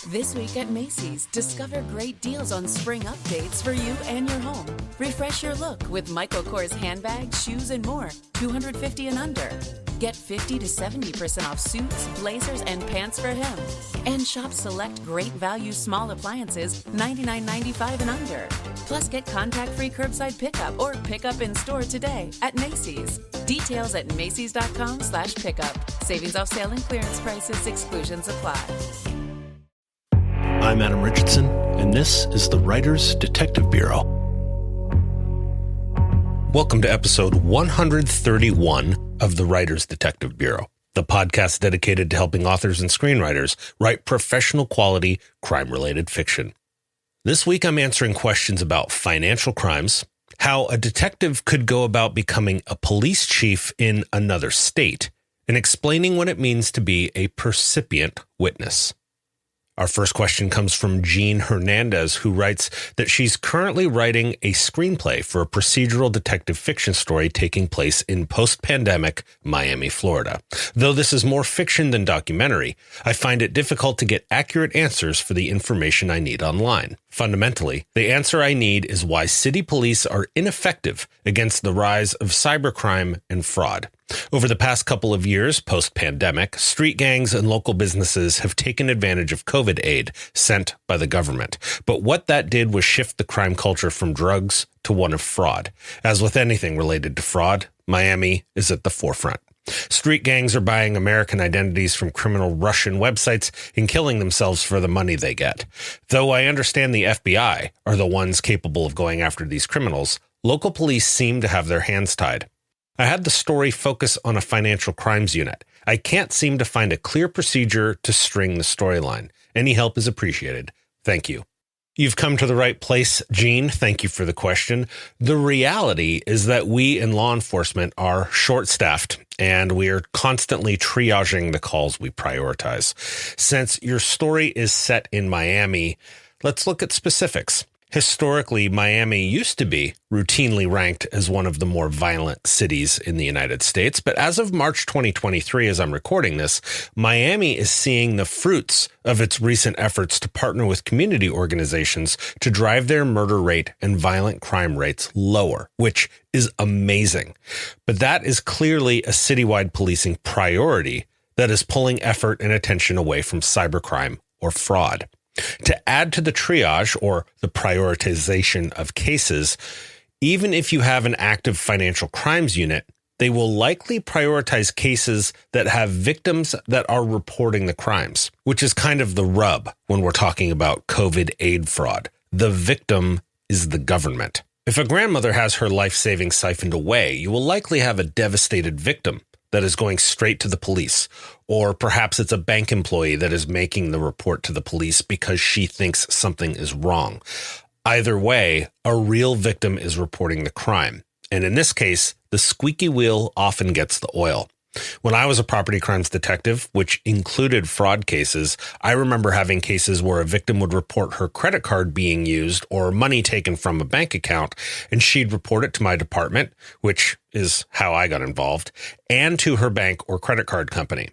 This week at Macy's, discover great deals on spring updates for you and your home. Refresh your look with Michael Kors handbags, shoes, and more, $250 and under. Get 50 to 70% off suits, blazers, and pants for him. And shop select great value small appliances, $99.95 and under. Plus, get contact-free curbside pickup or pickup in store today at Macy's. Details at Macy's.com/pickup. Savings off sale and clearance prices, exclusions apply. I'm Adam Richardson, and this is the Writers Detective Bureau. Welcome to episode 131 of the Writers Detective Bureau, the podcast dedicated to helping authors and screenwriters write professional quality crime-related fiction. This week, I'm answering questions about financial crimes, how a detective could go about becoming a police chief in another state, and explaining what it means to be a percipient witness. Our first question comes from Jean Hernandez, who writes that she's currently writing a screenplay for a procedural detective fiction story taking place in post-pandemic Miami, Florida. Though this is more fiction than documentary, I find it difficult to get accurate answers for the information I need online. Fundamentally, the answer I need is why city police are ineffective against the rise of cybercrime and fraud. Over the past couple of years, post-pandemic, street gangs and local businesses have taken advantage of COVID aid sent by the government. But what that did was shift the crime culture from drugs to one of fraud. As with anything related to fraud, Miami is at the forefront. Street gangs are buying American identities from criminal Russian websites and killing themselves for the money they get. Though I understand the FBI are the ones capable of going after these criminals, local police seem to have their hands tied. I had the story focus on a financial crimes unit. I can't seem to find a clear procedure to string the storyline. Any help is appreciated. Thank you. You've come to the right place, Jean. Thank you for the question. The reality is that we in law enforcement are short-staffed, and we are constantly triaging the calls we prioritize. Since your story is set in Miami, let's look at specifics. Historically, Miami used to be routinely ranked as one of the more violent cities in the United States. But as of March 2023, as I'm recording this, Miami is seeing the fruits of its recent efforts to partner with community organizations to drive their murder rate and violent crime rates lower, which is amazing. But that is clearly a citywide policing priority that is pulling effort and attention away from cybercrime or fraud. To add to the triage or the prioritization of cases, even if you have an active financial crimes unit, they will likely prioritize cases that have victims that are reporting the crimes, which is kind of the rub when we're talking about COVID aid fraud. The victim is the government. If a grandmother has her life savings siphoned away, you will likely have a devastated victim that is going straight to the police. Or perhaps it's a bank employee that is making the report to the police because she thinks something is wrong. Either way, a real victim is reporting the crime. And in this case, the squeaky wheel often gets the oil. When I was a property crimes detective, which included fraud cases, I remember having cases where a victim would report her credit card being used or money taken from a bank account, and she'd report it to my department, which is how I got involved, and to her bank or credit card company.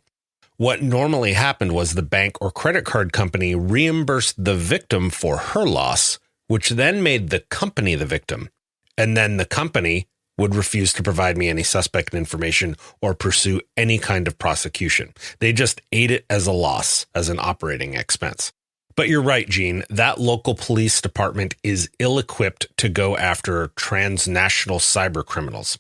What normally happened was the bank or credit card company reimbursed the victim for her loss, which then made the company the victim. And then the company would refuse to provide me any suspect information or pursue any kind of prosecution. They just ate it as a loss, as an operating expense. But you're right, Gene, that local police department is ill-equipped to go after transnational cyber criminals.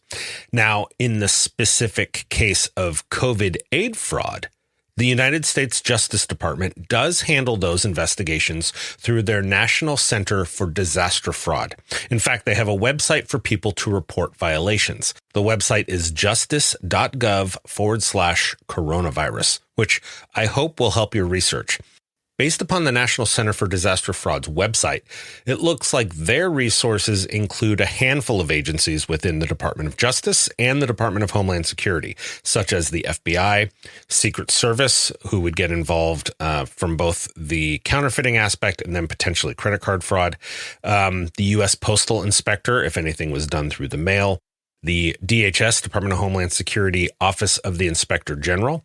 Now, in the specific case of COVID aid fraud, the United States Justice Department does handle those investigations through their National Center for Disaster Fraud. In fact, they have a website for people to report violations. The website is justice.gov/coronavirus, which I hope will help your research. Based upon the National Center for Disaster Fraud's website, it looks like their resources include a handful of agencies within the Department of Justice and the Department of Homeland Security, such as the FBI, Secret Service, who would get involved from both the counterfeiting aspect and then potentially credit card fraud, the U.S. Postal Inspector, if anything was done through the mail, the DHS, Department of Homeland Security, Office of the Inspector General,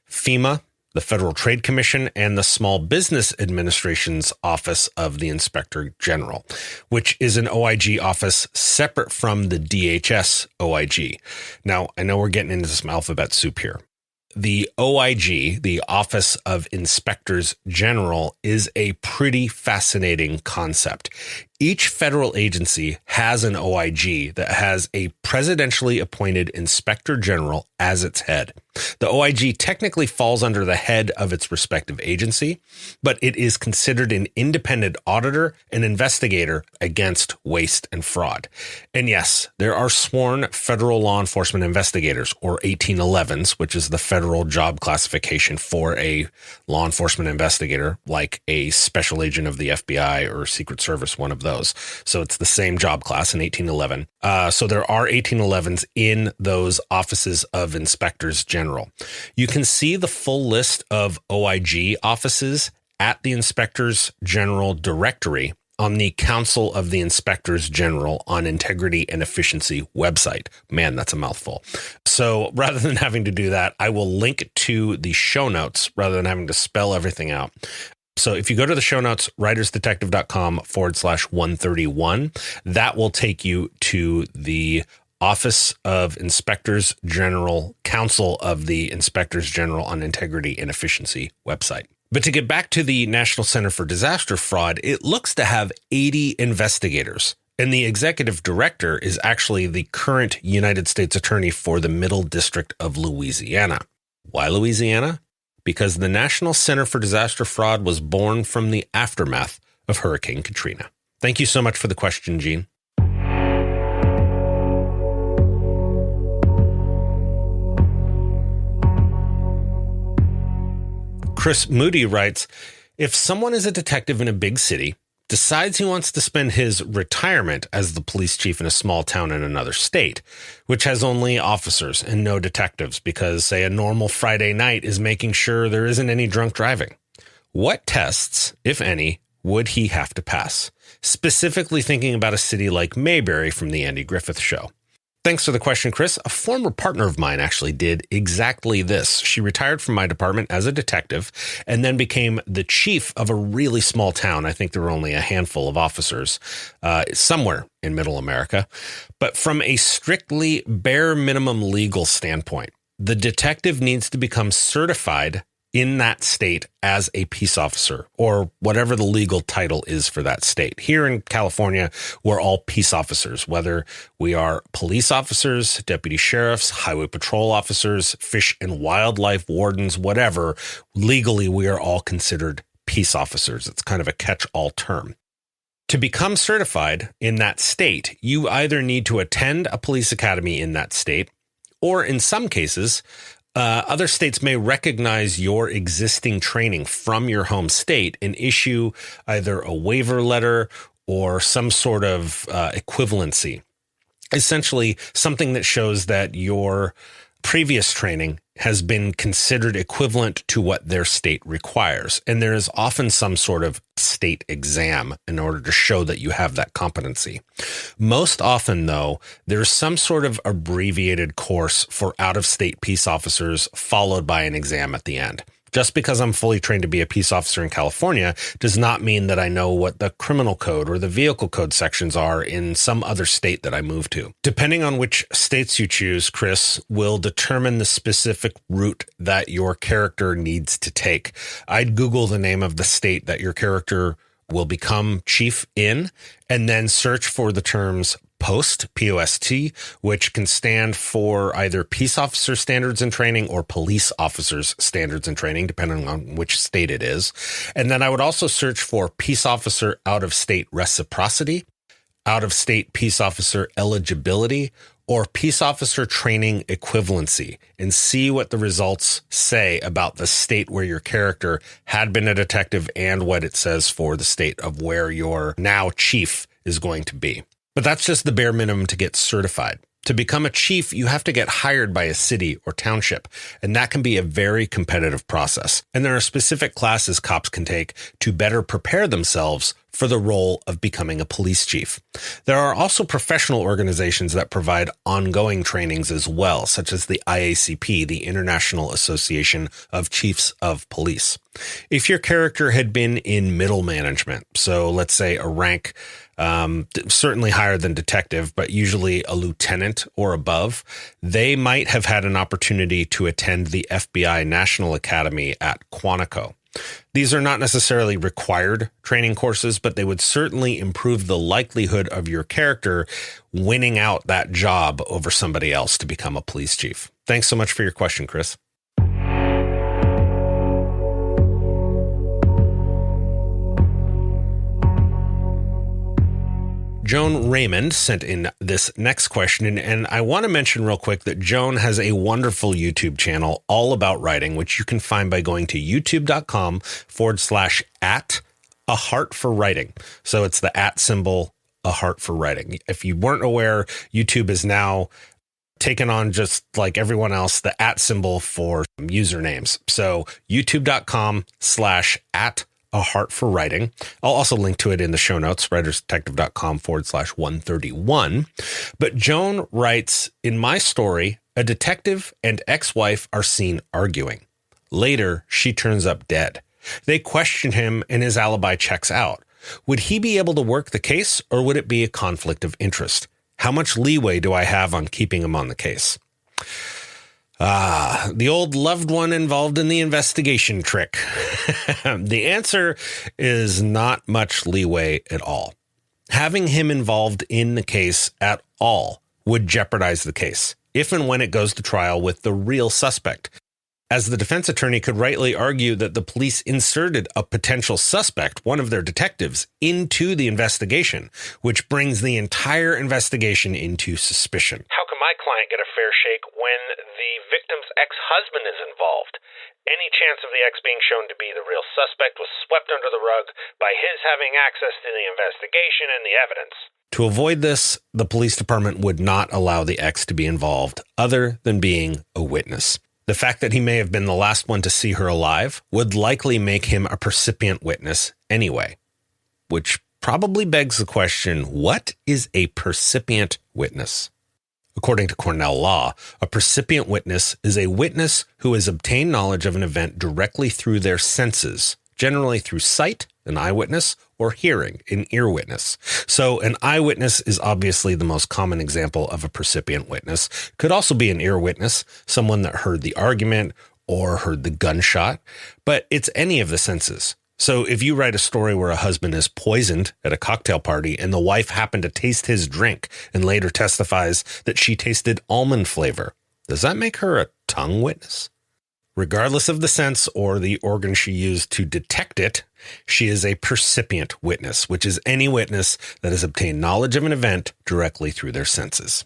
FEMA, the Federal Trade Commission, and the Small Business Administration's Office of the Inspector General, which is an OIG office separate from the DHS OIG. Now, I know we're getting into some alphabet soup here. The OIG, the Office of Inspectors General, is a pretty fascinating concept. Each federal agency has an OIG that has a presidentially appointed inspector general as its head. The OIG technically falls under the head of its respective agency, but it is considered an independent auditor and investigator against waste and fraud. And yes, there are sworn federal law enforcement investigators, or 1811s, which is the federal job classification for a law enforcement investigator, like a special agent of the FBI or Secret Service, one of those. So it's the same job class in 1811. So there are 1811s in those offices of inspectors general. You can see the full list of OIG offices at the Inspectors General directory on the Council of the Inspectors General on Integrity and Efficiency website. Man, that's a mouthful. So rather than having to do that, I will link to the show notes rather than having to spell everything out. So if you go to the show notes, writersdetective.com/131, that will take you to the Office of Inspectors General, Council of the Inspectors General on Integrity and Efficiency website. But to get back to the National Center for Disaster Fraud, it looks to have 80 investigators. And the executive director is actually the current United States Attorney for the Middle District of Louisiana. Why Louisiana? Because the National Center for Disaster Fraud was born from the aftermath of Hurricane Katrina. Thank you so much for the question, Gene. Chris Moody writes, if someone is a detective in a big city, decides he wants to spend his retirement as the police chief in a small town in another state, which has only officers and no detectives because, say, a normal Friday night is making sure there isn't any drunk driving, what tests, if any, would he have to pass? Specifically thinking about a city like Mayberry from the Andy Griffith Show. Thanks for the question, Chris. A former partner of mine actually did exactly this. She retired from my department as a detective and then became the chief of a really small town. I think there were only a handful of officers somewhere in Middle America. But from a strictly bare minimum legal standpoint, the detective needs to become certified in that state as a peace officer, or whatever the legal title is for that state. Here in California, we're all peace officers, whether we are police officers, deputy sheriffs, highway patrol officers, fish and wildlife wardens, whatever. Legally, we are all considered peace officers. It's kind of a catch-all term. To become certified in that state, you either need to attend a police academy in that state, or in some cases, other states may recognize your existing training from your home state and issue either a waiver letter or some sort of equivalency. Essentially, something that shows that your previous training has been considered equivalent to what their state requires. And there is often some sort of state exam in order to show that you have that competency. Most often, though, there's some sort of abbreviated course for out-of-state peace officers followed by an exam at the end. Just because I'm fully trained to be a peace officer in California does not mean that I know what the criminal code or the vehicle code sections are in some other state that I move to. Depending on which states you choose, Chris, will determine the specific route that your character needs to take. I'd Google the name of the state that your character will become chief in, and then search for the terms POST, P-O-S-T, which can stand for either peace officer standards and training or police officers standards and training, depending on which state it is. And then I would also search for peace officer out-of-state reciprocity, out-of-state peace officer eligibility, or peace officer training equivalency, and see what the results say about the state where your character had been a detective and what it says for the state of where your now chief is going to be. But that's just the bare minimum to get certified. To become a chief, you have to get hired by a city or township, and that can be a very competitive process. And there are specific classes cops can take to better prepare themselves for the role of becoming a police chief. There are also professional organizations that provide ongoing trainings as well, such as the IACP, the International Association of Chiefs of Police. If your character had been in middle management, so let's say a rank certainly higher than detective, but usually a lieutenant or above, they might have had an opportunity to attend the FBI National Academy at Quantico. These are not necessarily required training courses, but they would certainly improve the likelihood of your character winning out that job over somebody else to become a police chief. Thanks so much for your question, Chris. Joan Raymond sent in this next question, and I want to mention real quick that Joan has a wonderful YouTube channel all about writing, which you can find by going to youtube.com/@a-heart-for-writing. So it's the @ symbol, a heart for writing. If you weren't aware, YouTube is now taken on, just like everyone else, the @ symbol for usernames. So youtube.com/@a heart for writing. I'll also link to it in the show notes, writersdetective.com/131. But Joan writes, in my story, a detective and ex-wife are seen arguing. Later, she turns up dead. They question him and his alibi checks out. Would he be able to work the case, or would it be a conflict of interest? How much leeway do I have on keeping him on the case? The old loved one involved in the investigation trick. The answer is not much leeway at all. Having him involved in the case at all would jeopardize the case if and when it goes to trial with the real suspect. As the defense attorney could rightly argue that the police inserted a potential suspect, one of their detectives, into the investigation, which brings the entire investigation into suspicion. How can my client get a fair shake when the victim's ex-husband is involved? Any chance of the ex being shown to be the real suspect was swept under the rug by his having access to the investigation and the evidence. To avoid this, the police department would not allow the ex to be involved other than being a witness. The fact that he may have been the last one to see her alive would likely make him a percipient witness anyway, which probably begs the question, what is a percipient witness? According to Cornell law, a percipient witness is a witness who has obtained knowledge of an event directly through their senses, generally through sight, an eyewitness, or hearing, an ear witness. So an eyewitness is obviously the most common example of a percipient witness. Could also be an ear witness, someone that heard the argument or heard the gunshot, but it's any of the senses. So if you write a story where a husband is poisoned at a cocktail party and the wife happened to taste his drink and later testifies that she tasted almond flavor, does that make her a tongue witness? Regardless of the sense or the organ she used to detect it, she is a percipient witness, which is any witness that has obtained knowledge of an event directly through their senses.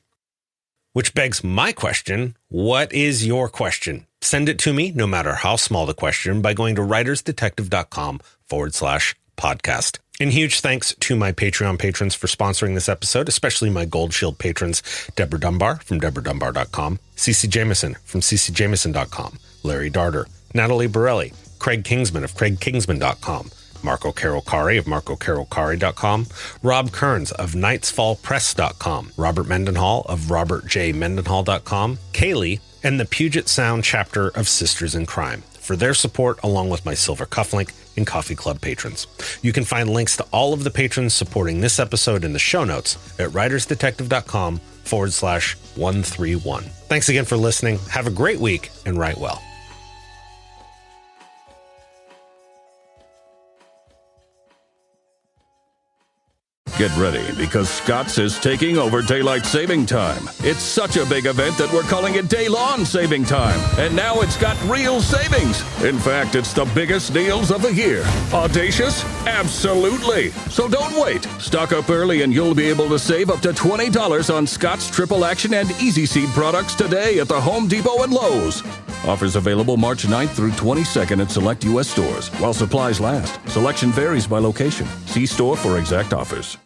Which begs my question, what is your question? Send it to me, no matter how small the question, by going to writersdetective.com/podcast. And huge thanks to my Patreon patrons for sponsoring this episode, especially my Gold Shield patrons, Deborah Dunbar from DeborahDunbar.com, CC Jameson from CCJameson.com, Larry Darter, Natalie Borelli, Craig Kingsman of CraigKingsman.com, Marco Carrocari of MarcoCarrocari.com, Rob Kearns of NightsFallPress.com, Robert Mendenhall of RobertJMendenhall.com, Kaylee, and the Puget Sound chapter of Sisters in Crime for their support, along with my Silver Cufflink and Coffee Club patrons. You can find links to all of the patrons supporting this episode in the show notes at writersdetective.com/131. Thanks again for listening. Have a great week and write well. Get ready, because Scott's is taking over Daylight Saving Time. It's such a big event that we're calling it Day-Long Saving Time. And now it's got real savings. In fact, it's the biggest deals of the year. Audacious? Absolutely. So don't wait. Stock up early and you'll be able to save up to $20 on Scott's Triple Action and Easy Seed products today at the Home Depot and Lowe's. Offers available March 9th through 22nd at select U.S. stores while supplies last. Selection varies by location. See store for exact offers.